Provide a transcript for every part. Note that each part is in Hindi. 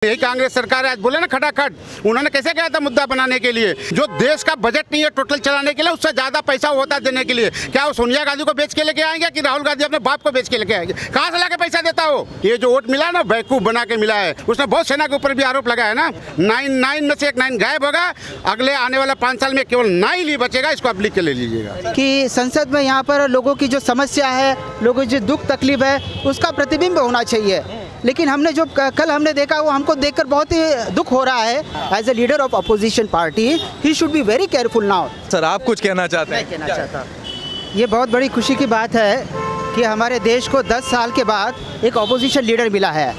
यही कांग्रेस सरकार है, आज बोले ना खटाखट, उन्होंने कैसे कहा था मुद्दा बनाने के लिए, जो देश का बजट नहीं है टोटल चलाने के लिए, उससे ज्यादा पैसा होता है देने के लिए। क्या वो सोनिया गांधी को बेच के लेके आएंगे कि राहुल गांधी अपने बाप को बेच के लेके आएंगे? कहाँ से लाके पैसा देता हो? ये जो वोट मिला ना बेवकूफ बना के मिला है। उसने बहुत सेना के ऊपर भी आरोप लगाया ना, 9 में से एक 9 गायब होगा, अगले आने वाला 5 साल में केवल 9 ही बचेगा। इसको आप लिख के ले लीजिएगा कि संसद में यहाँ पर लोगों की जो समस्या है, लोगों की जो दुख तकलीफ है, उसका प्रतिबिंब होना चाहिए। लेकिन हमने जो कल हमने देखा वो हमको देखकर बहुत ही दुख हो रहा है। As a leader of opposition party he should be very careful now. Sir आप कुछ कहना चाहते हैं? कहना चाहता ये बहुत बड़ी खुशी की बात है कि हमारे देश को 10 साल के बाद एक अपोजिशन लीडर मिला है।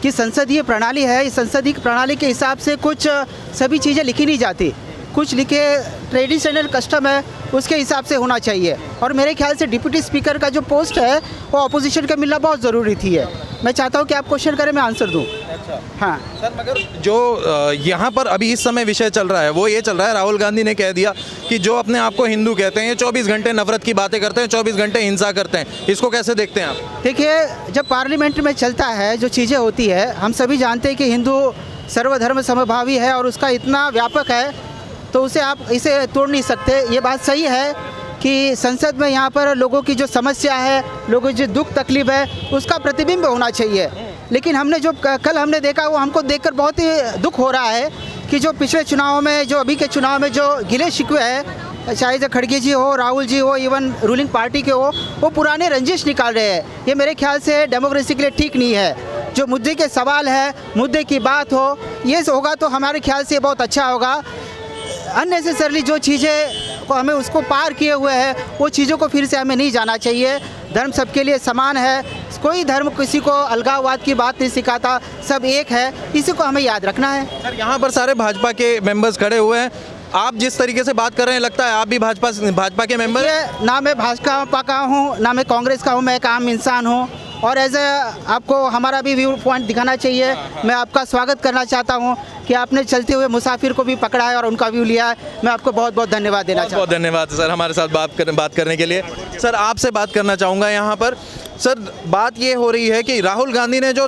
कि संसदीय प्रणाली है, इस संसदीय प्रणाली के हिसाब से कुछ सभी चीज़ें लिखी नहीं जाती, कुछ लिखे ट्रेडिशनल कस्टम है उसके हिसाब से होना चाहिए। और मेरे ख्याल से डिप्टी स्पीकर का जो पोस्ट है वो अपोजिशन का मिलना बहुत ज़रूरी थी है। मैं चाहता हूँ कि आप क्वेश्चन करें, मैं आंसर दूँ। अच्छा हाँ सर, मगर जो यहाँ पर अभी इस समय विषय चल रहा है वो ये चल रहा है, राहुल गांधी ने कह दिया कि जो अपने आप को हिंदू कहते हैं ये 24 घंटे नफरत की बातें करते हैं, 24 घंटे हिंसा करते हैं। इसको कैसे देखते हैं आप? देखिए, जब पार्लियामेंट में चलता है जो चीज़ें होती है, हम सभी जानते हैं कि हिंदू सर्वधर्म समभावी है और उसका इतना व्यापक है, तो उसे आप इसे तोड़ नहीं सकते। ये बात सही है कि संसद में यहाँ पर लोगों की जो समस्या है, लोगों की जो दुख तकलीफ है, उसका प्रतिबिंब होना चाहिए। लेकिन हमने जो कल हमने देखा वो हमको देखकर बहुत ही दुख हो रहा है कि जो पिछले चुनाव में, जो अभी के चुनाव में जो गिले शिकवे है, चाहे खड़गे जी हो, राहुल जी हो, इवन रूलिंग पार्टी के हो, वो पुराने रंजिश निकाल रहे हैं। ये मेरे ख्याल से डेमोक्रेसी के लिए ठीक नहीं है। जो मुद्दे के सवाल है, मुद्दे की बात हो, ये होगा तो हमारे ख्याल से बहुत अच्छा होगा। अननेसेसरली जो चीज़ें को हमें उसको पार किए हुए हैं, वो चीज़ों को फिर से हमें नहीं जाना चाहिए। धर्म सबके लिए समान है, कोई धर्म किसी को अलगाववाद की बात नहीं सिखाता, सब एक है, इसी को हमें याद रखना है। सर यहाँ पर सारे भाजपा के मेंबर्स खड़े हुए हैं, आप जिस तरीके से बात कर रहे हैं लगता है आप भी भाजपा के मेंबर हैं? ना मैं भाजपा का हूँ, ना मैं कांग्रेस का हूँ, मैं एक आम इंसान हूँ। और एज ए आपको हमारा भी व्यू पॉइंट दिखाना चाहिए। मैं आपका स्वागत करना चाहता हूँ कि आपने चलते हुए मुसाफिर को भी पकड़ा है और उनका व्यू लिया है। मैं आपको बहुत बहुत धन्यवाद देना चाहता हूँ। बहुत धन्यवाद सर हमारे साथ बात करने के लिए। सर आपसे बात करना चाहूँगा यहाँ पर। सर बात ये हो रही है कि राहुल गांधी ने जो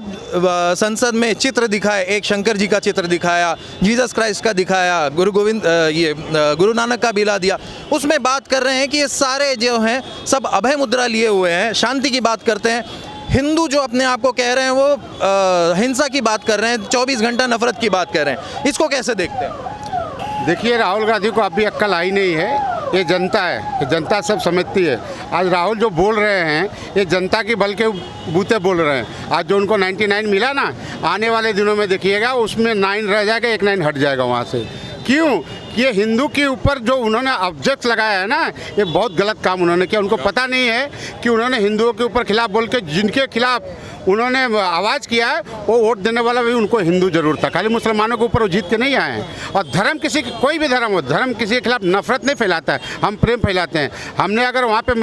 संसद में चित्र दिखाए, एक शंकर जी का चित्र दिखाया, जीसस क्राइस्ट का दिखाया, गुरु नानक का बिला दिया, उसमें बात कर रहे हैं कि ये सारे जो हैं सब अभय मुद्रा लिए हुए हैं, शांति की बात करते हैं। हिंदू जो अपने आप को कह रहे हैं वो हिंसा की बात कर रहे हैं, 24 घंटा नफरत की बात कर रहे हैं। इसको कैसे देखते हैं? देखिए, राहुल गांधी को अभी अक्ल आई नहीं है। ये जनता है, ये जनता सब समझती है। आज राहुल जो बोल रहे हैं ये जनता की बल के बूते बोल रहे हैं। आज जो उनको 99 मिला ना, आने वाले दिनों में देखिएगा उसमें 9 रह जाएगा, एक 9 हट जाएगा वहाँ से। क्यों? ये हिंदू के ऊपर जो उन्होंने ऑब्जेक्ट लगाया है ना, ये बहुत गलत काम उन्होंने किया। उनको पता नहीं है कि उन्होंने हिंदुओं के ऊपर खिलाफ बोल के जिनके खिलाफ उन्होंने आवाज़ किया है वो वोट देने वाला भी उनको हिंदू जरूर था। खाली मुसलमानों के ऊपर वो जीत के नहीं आए हैं। और धर्म किसी कोई भी धर्म हो, धर्म किसी के खिलाफ नफरत नहीं फैलाता है, हम प्रेम फैलाते हैं। हमने अगर वहाँ पे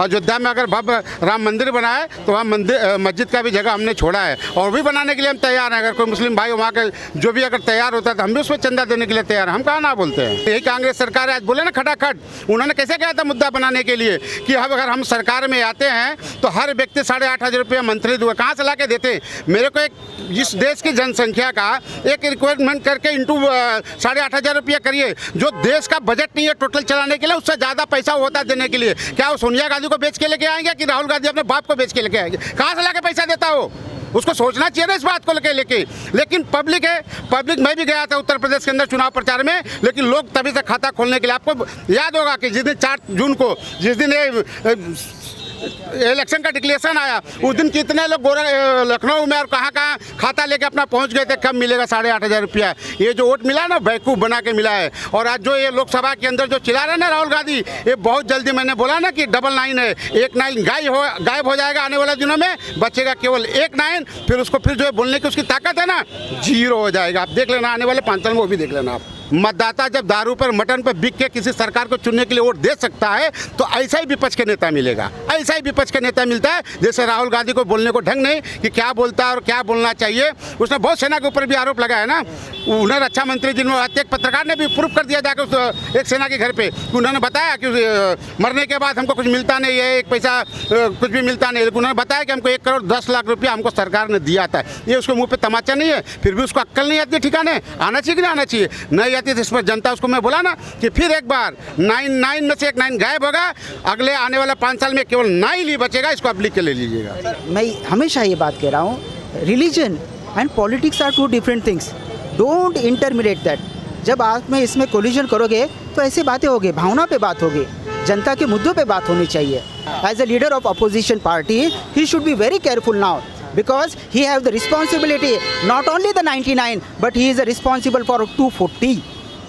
अयोध्या में अगर भव्य राम मंदिर बनाया है तो वहाँ मस्जिद का भी जगह हमने छोड़ा है और भी बनाने के लिए हम तैयार हैं। अगर कोई मुस्लिम भाई वहाँ के जो भी अगर तैयार होता है तो हम भी उसमें चंदा देने के लिए तैयार हैं। हम कहाँ ना बोलते हैं। यही कांग्रेस सरकार है, आज बोले ना खटाखट, उन्होंने कैसे कहा था मुद्दा बनाने के लिए कि अब अगर हम सरकार में आते हैं तो हर व्यक्ति 8,500 रुपया मंथली दूंगा। कहाँ से ला के देते? मेरे को एक इस देश की जनसंख्या का एक रिक्वायरमेंट करके इंटू 8,500 रुपया करिए। जो देश का बजट नहीं है टोटल चलाने के लिए, उससे ज़्यादा पैसा होता है देने के लिए। क्या वो सोनिया गांधी को बेच के लेके आएंगे कि राहुल गांधी अपने बाप को बेच के लेके आएंगे? कहाँ से ला के पैसा देता हो? उसको सोचना चाहिए ना इस बात को लेके। लेकिन पब्लिक है, पब्लिक मैं भी गया था उत्तर प्रदेश के अंदर चुनाव प्रचार में, लेकिन लोग तभी से खाता खोलने के लिए, आपको याद होगा कि जिस दिन 4 जून को जिस दिन इलेक्शन का डिक्लेरेशन आया, उस दिन कितने लोग लखनऊ में और कहाँ खाता लेके अपना पहुंच गए थे, कब मिलेगा 8,500 रुपया। ये जो वोट मिला ना बेवकूफ़ बना के मिला है। और आज जो ये लोकसभा के अंदर जो चिल्ला रहे ना राहुल गांधी, ये बहुत जल्दी, मैंने बोला ना कि 9 है, एक 9 गायब हो जाएगा आने वाले दिनों में, बचेगा केवल एक 9। फिर उसको फिर जो है बोलने की उसकी ताकत है ना, 0 हो जाएगा। आप देख लेना आने वाले 5 साल में, वो भी देख लेना आप। मतदाता जब दारू पर मटन पर बिक के किसी सरकार को चुनने के लिए वोट दे सकता है तो ऐसा ही विपक्ष के नेता मिलेगा, ऐसा ही विपक्ष के नेता मिलता है। जैसे राहुल गांधी को बोलने को ढंग नहीं कि क्या बोलता है और क्या बोलना चाहिए। उसने बहुत सेना के ऊपर भी आरोप लगाया ना, उन्हें रक्षा मंत्री जिन्होंने एक पत्रकार ने भी प्रूफ कर दिया जाकर उस एक सेना के घर पे कि उन्होंने बताया कि मरने के बाद हमको कुछ मिलता नहीं है, एक पैसा कुछ भी मिलता नहीं, लेकिन उन्होंने बताया कि हमको 1 करोड़ 10 लाख रुपया हमको सरकार ने दिया था। ये उसके मुंह पे तमाचा नहीं है, फिर भी उसको अक्ल नहीं आती ठिकाने, आना चाहिए कि नहीं आना चाहिए, नहीं आती। तो इस पर जनता उसको, मैं बोला ना कि फिर एक बार 9 में से एक 9 गायब होगा, अगले आने वाला 5 साल में केवल 9 ही बचेगा, इसको आप लिख के ले लीजिएगा। मैं हमेशा ये बात कह रहा हूँ, religion and politics are 2 different things, don't intermediate that. जब आप में इसमें कोलिजन करोगे तो ऐसी बातें होगी, भावना पे बात होगी, जनता के मुद्दों पे बात होनी चाहिए। As a leader of opposition party he should be very careful now, because he has the responsibility not only the 99 but he is responsible for 240.